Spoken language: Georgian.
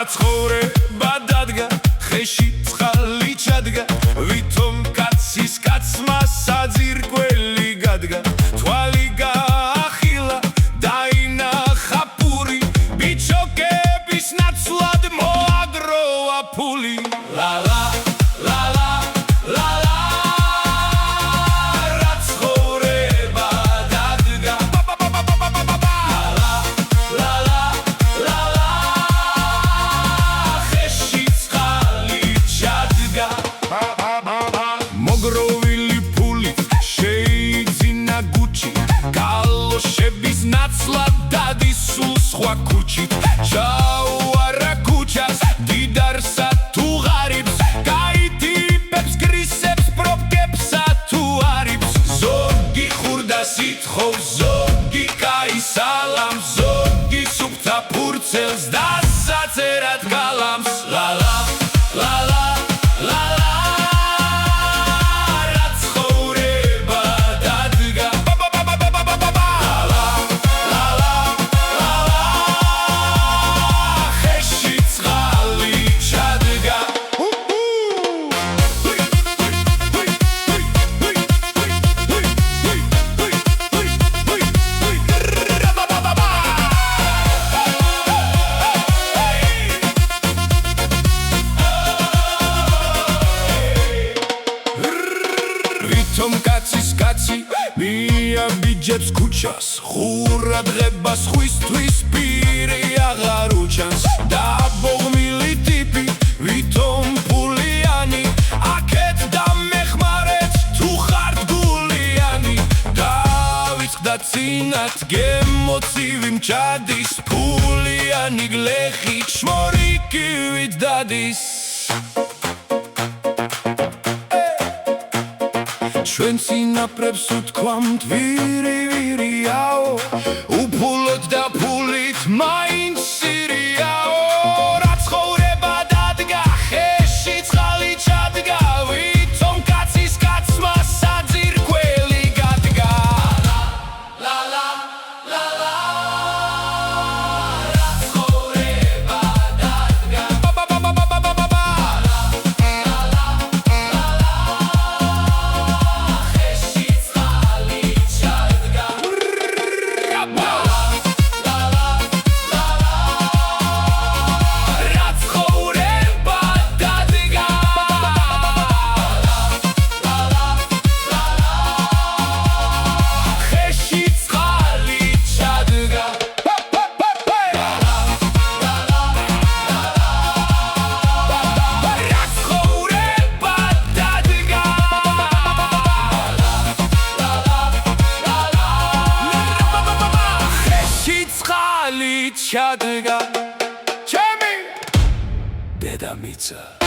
ცხოვრება დადგა ხეში წყალი ჩადგა ვითომ კაცის კაცმა საძირკველი გადგა თვალი გაახილა დაინახა პური ბიჭოკების ნაცვლად მოაგროვა ფული ლა-ლა მოგროვილი ფული შეიძინა გუჩი გალოშების ნაცვლად დადის სულ სხვა ქუჩით ჩაუარა ქუჩას დიდარსა თუ ღარიბს გაიტიპებს გრისებს პრობკებსა თუ არიბს ზოგი ხურდა სითხოვს ზოგი კაი სალამს ზოგი სუფთა ფურცელს და საწერად გალამს ლა-ლა ლა-ლა ვითომ კაცის კაცი მიაბიჯებს ქუჩას ხურა დღება სხვისთვის პირი აღარ უჩანს დაბოღმილი ტიპი ვითომ ფულიანი აქეთ დამეხმარეთ თუ ხართ გულიანი დავიწყდა წინათ გემოცივი მჭადის ფულიანი გლეხით შმორიკივით დადის ჩვენ წინაპრებს უთქვამთ ვირი ვირიაო უფულოდ და ფულით მაინც სირიაო რა ცხოვრება დადგა ხეში წყალი ჩადგა ვითომ კაცის კაცმა საძირკველი გადგა ლა-ლა ლა-ლა რა ცხოვრება დადგა ჩადგა ჩემი დედამიწა